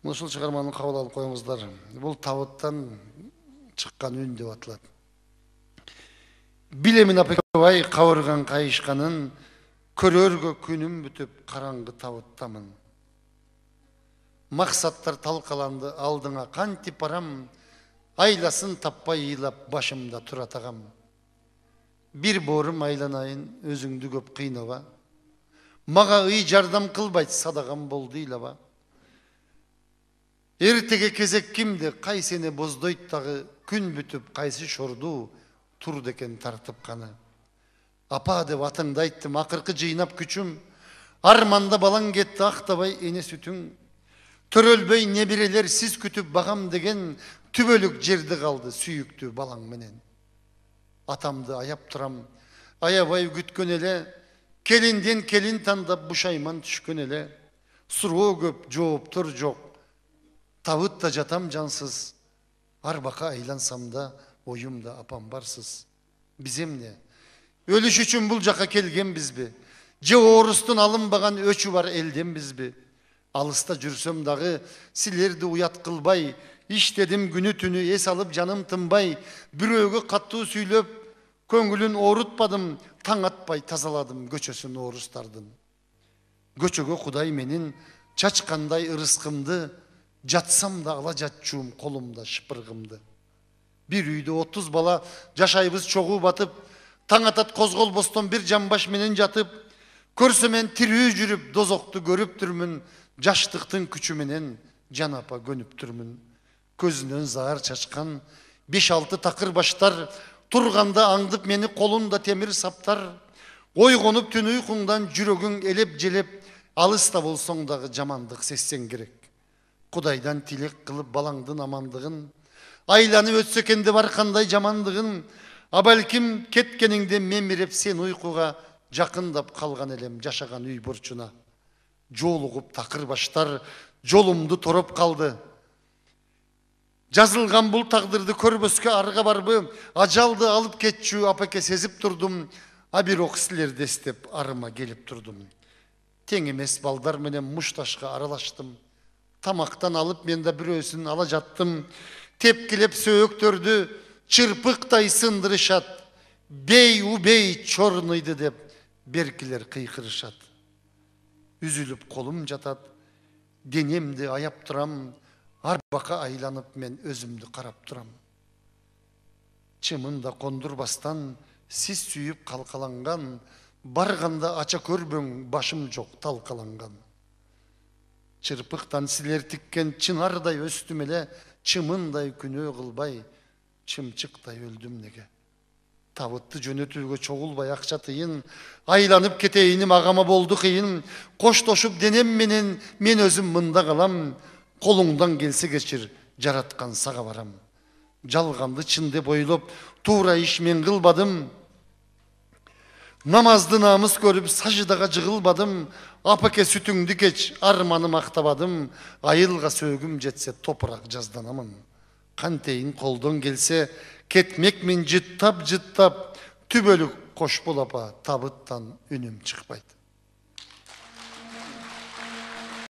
Ушул чыгарманы кабыл алып коюңуздар. Бул табыттан чыккан үн деп аталат. Билемин апекбай кабырган кайышканын, көрөргө күнүм бүтүп караңгы табыттамын. Максаттар талкаланды алдыңа кантип барам, айласын таппай ыйлап башымда тура тагам. Бир боорум айланайын өзүңдү көп кыйнаба, мага ый жардам кылбайт садагам болду ыйлаба. Эртеге кезек кимди, кайсени боздойт дагы, күн бүтүп кайсы шорду турду экен тартып каны. Апа деп атыңды айттым, акыркы жыйнап күчүм, арманда балаң кетти актабай эне сүтүң. Төрөлбөй небирелер сиз күтүп багам деген, түбөлүк жерди калды сүйүктүү балаң менен. Атамды аяп турам, аябай күткөн эле, келинден келин тандап бушайман түшкөн эле. Суроо көп, жооптор жок, табытта жатам жансыз, арбака айлансам да оюмда апам барсыз. Биз эмне? Өлүш үчүн бул жака келгенбизби? Же орустун алынбаган өчү бар элденбизби? Алыста жүрсөм дагы силерди уят кылбай, иштедим күнү түнү эс алып жаным тынбай, бирөөгө каттуу сүйлөп, көңүлүн оорутпадым, таң атпай тазаладым көчөсүн орустардын. Көчөгө Кудай менин чачкандай ырыскымды, жатсам да ала жатчуум колумда шыпыргымды. Бир үйдө 30 бала жашайбыз чогуу батып, таң атат козголбостон бир жамбаш менен жатып, көрсөмен тирүү жүрүп дозокту көрүптүрмүн, жаштыктын күчү менен жан апа көнүптүрмүн. Көзүнөн заар чачкан 5-6 такыр баштар, турганда аңдып мени колунда темир саптар. Ойгонуп түн уйкуңдан жүрөгүң элеп желеп, алыста болсоң дагы жамандык сезсең керек. Кудайдан тилек кылып балаңдын амандыгын, айланып өтсө экен деп аркандай жамандыгын, а балким кеткениңде мемиреп сен уйкуга, жакындап калган элем жашаган үй бурчуна. Жолугуп такыр баштар жолумду тороп калды. Жазылган бул тагдырды көрбөскө арга барбы, ажалды алып кетчү апеке сезип турдум, а бирок силерди эстеп арыма келип турдум. Тең эмес балдар менен мушташка аралаштым. Тамактан алып мен да бирөөсүн ала жаттым. Тепкилеп сөөктөрдү чырпыктай сындырышат. Бей убей чорныйды деп беркилер кыйкырышат. Үзүлүп колум жатат, денемди аяп турам, арбака айланып мен өзүмдү карап турам. Чымында кондурбастан сиз сүйүп калкаланган, барганда ача көрбөң башым жок талкаланган. Чырпыктан силер тиккен чынардай өстүм эле, чымындай күнөө кылбай, чымчыктай өлдүм неге. Табытты жөнөтүүгө чогулбай акча тыйын, айланып кетейиним агама болду кыйын. Коштошуп денем менен мен өзүм мында калам, колуңдан келсе кечир, жараткан сага барам. Жалганды чын деп ойлоп, туура иш мен кылбадым. Намазды намыс көрүп саждага жыгылбадым. Апаке сүтүңдү кеч, арманым актабадым. Айылга сөөгүм жетсе топурак жазданамын. Кантейин колдон келсе кетмекмин жыттап, түбөлүк кош бол апа, табыттан үнүм чыкпайт.